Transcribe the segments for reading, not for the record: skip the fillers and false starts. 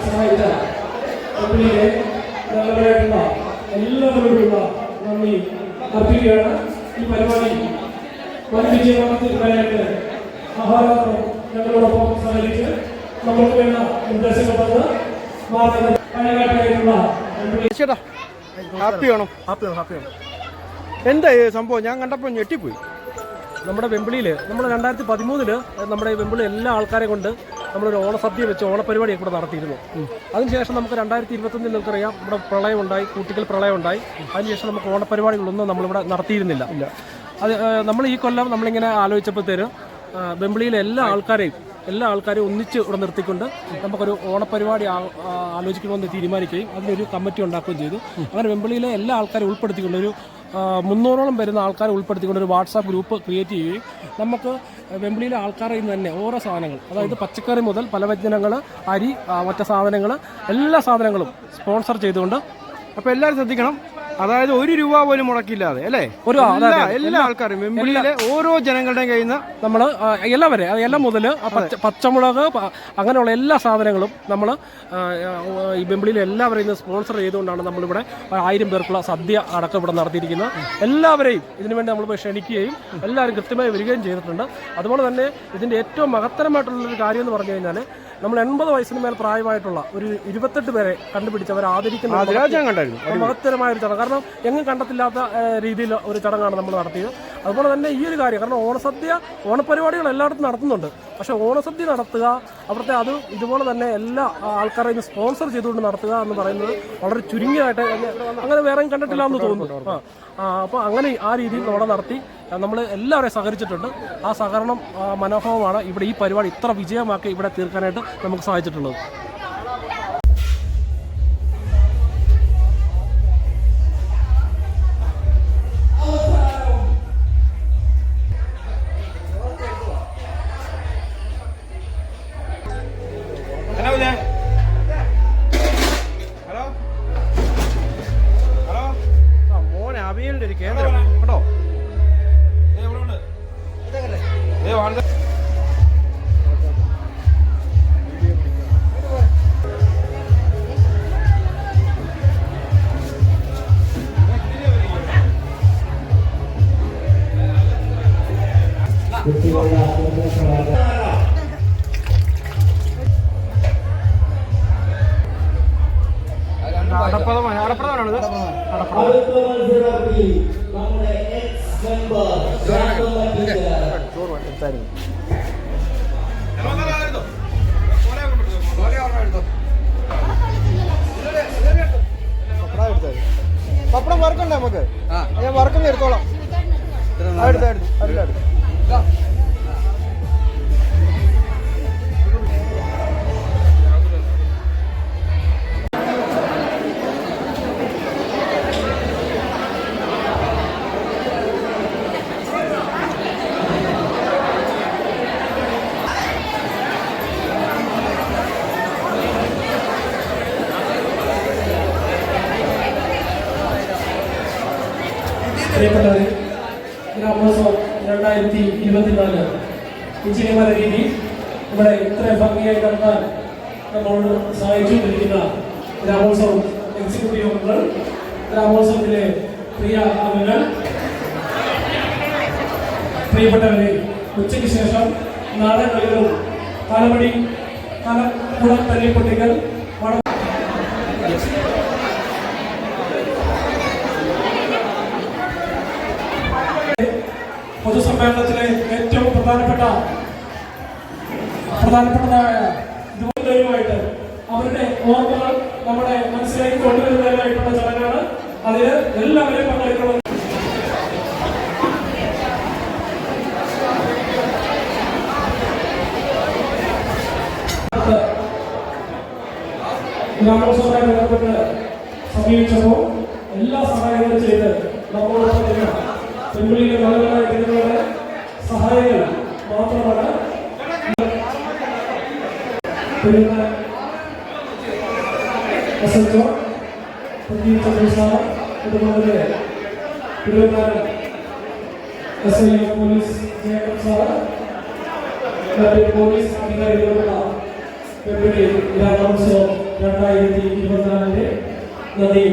സഹായിച്ച കമ്പനിയിലെ ഞങ്ങളുടെയായിട്ടുള്ള എല്ലാവരോടുള്ള നന്ദി അർപ്പിക്കുകയാണ്. ഈ പരിപാടി വൻ വിജയമാക്കുന്നതിനായിട്ട് ആഹാരം ഞങ്ങളോടൊപ്പം സഹകരിച്ച് നമ്മൾക്ക് വേണ്ട നിർദ്ദേശങ്ങൾ തന്ന് മാർഗമായിട്ടുള്ള ഹാപ്പിയാണോ? എന്താ സംഭവം? ഞാൻ കണ്ടപ്പോൾ ഞെട്ടിപ്പോയി. നമ്മുടെ വെമ്പിളിയിൽ നമ്മൾ 2013 നമ്മുടെ വെമ്പിളി എല്ലാ ആൾക്കാരെ കൊണ്ട് നമ്മളൊരു ഓണസദ്യ വെച്ച് ഓണപരിപാടിയൊക്കെ ഇവിടെ നടത്തിയിരുന്നു. അതിനുശേഷം നമുക്ക് 2021 നിങ്ങൾക്കറിയാം ഇവിടെ പ്രളയമുണ്ടായി, കൂട്ടിക്കൽ പ്രളയമുണ്ടായി. അതിനുശേഷം നമുക്ക് ഓണപരിപാടികളൊന്നും നമ്മളിവിടെ നടത്തിയിരുന്നില്ല. അത് നമ്മൾ ഈ കൊല്ലം നമ്മളിങ്ങനെ ആലോചിച്ചപ്പോഴത്തേനും വെമ്പിളിയിലെ എല്ലാ ആൾക്കാരെയും ഒന്നിച്ച് ഇവിടെ നിർത്തിക്കൊണ്ട് നമുക്കൊരു ഓണപരിപാടി ആലോചിക്കണമെന്ന് തീരുമാനിക്കുകയും അതിനൊരു കമ്മിറ്റി ഉണ്ടാക്കുകയും ചെയ്തു. അങ്ങനെ വെമ്പിളിയിലെ എല്ലാ ആൾക്കാരെയും ഉൾപ്പെടുത്തിക്കൊണ്ട് ഒരു 300ഓളം വരുന്ന ആൾക്കാരെ ഉൾപ്പെടുത്തിക്കൊണ്ട് ഒരു വാട്സാപ്പ് ഗ്രൂപ്പ് ക്രിയേറ്റ് ചെയ്യുകയും നമുക്ക് വെമ്പിളിയിലെ ആൾക്കാരിൽ നിന്ന് തന്നെ ഓരോ സാധനങ്ങൾ, അതായത് പച്ചക്കറി മുതൽ പലവ്യഞ്ജനങ്ങൾ, അരി, മറ്റു സാധനങ്ങൾ, എല്ലാ സാധനങ്ങളും സ്പോൺസർ ചെയ്തുകൊണ്ട്. അപ്പോൾ എല്ലാവരും ശ്രദ്ധിക്കണം, അതായത് ₹1 പോലും മുടക്കില്ലാതെ അല്ലേ എല്ലാ ആൾക്കാരും വെമ്പിളിയിലെ ഓരോ ജനങ്ങളുടെയും കയ്യിൽ നിന്ന് നമ്മൾ എല്ലാം മുതൽ പച്ചമുളക് അങ്ങനെയുള്ള എല്ലാ സാധനങ്ങളും നമ്മൾ ഈ വെമ്പിളിയിൽ എല്ലാവരെയും ഇന്ന് സ്പോൺസർ ചെയ്തുകൊണ്ടാണ് നമ്മളിവിടെ 1000 പേർക്കുള്ള സദ്യ അടക്കം ഇവിടെ നടത്തിയിരിക്കുന്നത്. എല്ലാവരെയും ഇതിനുവേണ്ടി നമ്മളിപ്പോൾ ക്ഷണിക്കുകയും എല്ലാവരും കൃത്യമായി വരികയും ചെയ്തിട്ടുണ്ട്. അതുപോലെ തന്നെ ഇതിൻ്റെ ഏറ്റവും മഹത്തരമായിട്ടുള്ളൊരു കാര്യം എന്ന് പറഞ്ഞു കഴിഞ്ഞാൽ നമ്മൾ 80 വയസ്സിന് മേൽ പ്രായമായിട്ടുള്ള ഒരു 28 പേരെ കണ്ടുപിടിച്ച് അവർ ആദരിക്കുന്ന മഹത്തരമായ ഒരു ചടങ്ങ്. കാരണം എങ്ങും കണ്ടെത്തില്ലാത്ത രീതിയിൽ ഒരു ചടങ്ങാണ് നമ്മൾ നടത്തിയത്. അതുപോലെ തന്നെ ഈ ഒരു കാര്യം, കാരണം ഓണപരിപാടികൾ എല്ലായിടത്തും നടത്തുന്നുണ്ട്. പക്ഷേ ഓണസദ്യ നടത്തുക, അവിടുത്തെ അത് ഇതുപോലെ തന്നെ എല്ലാ ആൾക്കാരെയും സ്പോൺസർ ചെയ്തുകൊണ്ട് നടത്തുക എന്ന് പറയുന്നത് വളരെ ചുരുങ്ങിയായിട്ട് അങ്ങനെ വേറെയും കണ്ടിട്ടില്ല എന്ന് തോന്നുന്നു. അപ്പോൾ അങ്ങനെ ആ രീതിയിൽ അവിടെ നടത്തി നമ്മൾ എല്ലാവരെയും സഹകരിച്ചിട്ടുണ്ട്. ആ സഹകരണം മനോഹരമാണ്. ഇവിടെ ഈ പരിപാടി ഇത്ര വിജയമാക്കി ഇവിടെ തീർക്കാനായിട്ട് നമുക്ക് സാധിച്ചിട്ടുള്ളത്. മോനെ അവിയലിൻ്റെ ഒരു കേന്ദ്രം കേട്ടോ. അടപ്രഥമാണത്. പപ്പടം വറക്കണ്ടേ നമുക്ക്? ഞാൻ വറക്കുന്ന എടുത്തോളാം. അടുത്ത പ്രിയപ്പെട്ടവരെ, ഗ്രാമോത്സവം 2024 വിജയകരമായ രീതിയിൽ ഇവിടെ ഇത്ര ഭംഗിയായി നടത്താൻ നമ്മളോട് സഹായിച്ചുകൊണ്ടിരിക്കുന്ന ഗ്രാമോത്സവം എക്സിക്യൂട്ടീവ് അംഗങ്ങൾ, ഗ്രാമോത്സവത്തിലെ പ്രിയ അംഗങ്ങൾ, പ്രിയപ്പെട്ടവരെ, ഉച്ചയ്ക്ക് ശേഷം നാടകങ്ങളും കാലമടി കുളം തല്ലിപ്പൊട്ടിക്കൽ പൊതുസമ്മേളനത്തിലെ ഏറ്റവും പ്രധാനപ്പെട്ടതായ ഇതുമായിട്ട് അവരുടെ ഓർമ്മകൾ നമ്മുടെ മനസ്സിലേക്ക് കൊണ്ടുവരുന്നതിനായിട്ടുള്ള ചടങ്ങാണ്. അതിന് എല്ലാവരെയും പങ്കെടുക്കണം. ഗ്രാമോത്സവവുമായി ബന്ധപ്പെട്ട് സമീപിച്ചപ്പോൾ എല്ലാ സഹായങ്ങളും ചെയ്ത് നമ്മളോടൊപ്പം വെമ്പിളിയിലെ നല്ലതായ ജനങ്ങളുടെ സഹായങ്ങൾ മാത്രമാണ്. SHO പ്രദീപ് ചന്ദ്രസാർ, അതുപോലെ Thiruvananthapuram SI police Jacob sir, മറ്റ് പോലീസ് അധികാരികളുള്ള ഫെബ്രുവരി ഗ്രാമോത്സവം 2024 നന്ദി.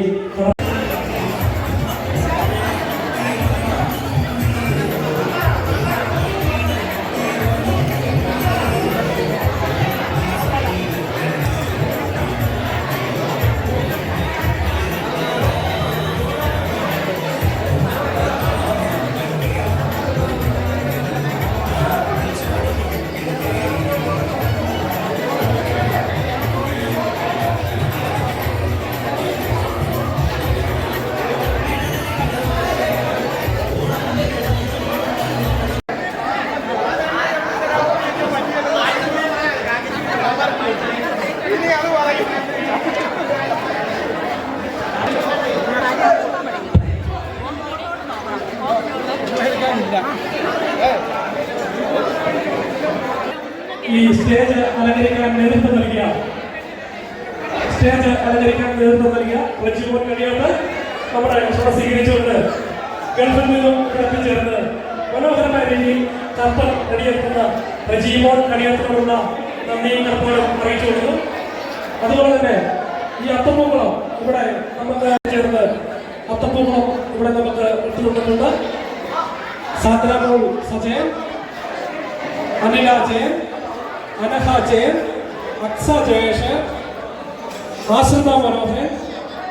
ഈ സ്റ്റേജ് അലങ്കരിക്കാൻ നേതൃത്വം നൽകിയ റജിമോൻ കടിയോട്ട് നമ്മുടെ ക്ഷണം സ്വീകരിച്ചുകൊണ്ട് ഗൾഫിൽ നിന്നും കിടത്തിച്ചേർന്ന് മനോഹരമായ രീതിയിൽ കപ്പൽ കടിയെത്തുന്ന റജിമോൻ കടിയോട്ടിനോടുള്ള നന്ദിയും കടപ്പാടും അറിയിച്ചു കൊടുത്തു. അതുപോലെ തന്നെ ഈ അത്തപ്പൂക്കളം ഇവിടെ നമുക്ക് ചേർന്ന് അത്തപ്പൂക്കളം ഇവിടെ നമുക്ക് ഇട്ടുകൊണ്ടിട്ടുണ്ട്. സാന്ദ്രാമോൾ സജയൻ, അനില ജയൻ, അനഹ ജയൻ, അക്സ ജയേഷ്, ആശ്രിത മനോഹരൻ,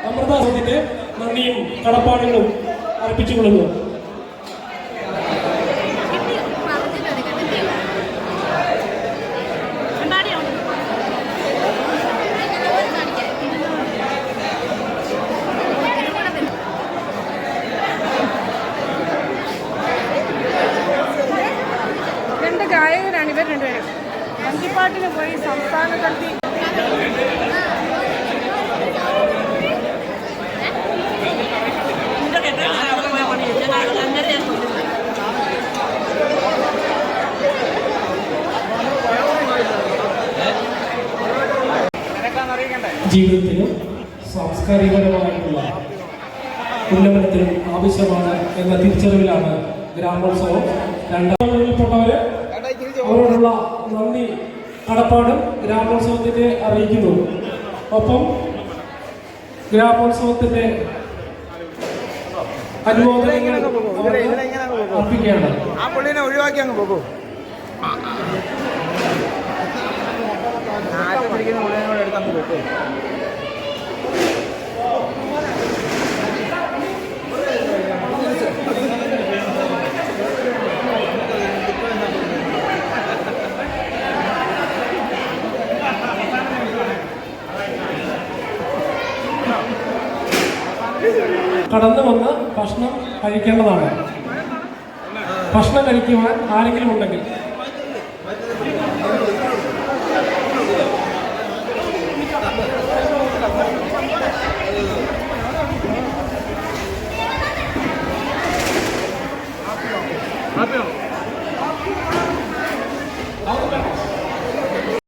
അമൃത സത്യന്റെ നന്ദിയും കടപ്പാടുകളും അർപ്പിച്ചുകൊള്ളുന്നു. രണ്ട് ഗായകരാണ് ഇവർ രണ്ടുപേരും. വഞ്ചിപ്പാട്ടിന് പോയി സംസ്ഥാന തലത്തിൽ ജീവിതത്തിനും സാംസ്കാരികപരമായിട്ടുള്ള ഉന്നമനത്തിനും ആവശ്യമാണ് എന്ന തിരിച്ചറിവിലാണ് ഗ്രാമോത്സവം. രണ്ടാമതിൽപ്പെട്ടവര് അവരോടുള്ള നന്ദി കടപ്പാടും ഗ്രാമോത്സവത്തിന്റെ അറിയിക്കുന്നു. ഒപ്പം ഗ്രാമോത്സവത്തിന്റെ അനുമോദനങ്ങൾ അർപ്പിക്കേണ്ടത്. ആ പുള്ളിനെ ഒഴിവാക്കി അങ്ങ് പോകും. പഠിക്കുന്ന പുള്ളിനോട് എടുത്തങ്ങ് പോകും. കടന്നു വന്ന് ഭക്ഷണം കഴിക്കേണ്ടതാണ്. ഭക്ഷണം കഴിക്കുവാൻ ആരെങ്കിലും ഉണ്ടെങ്കിൽ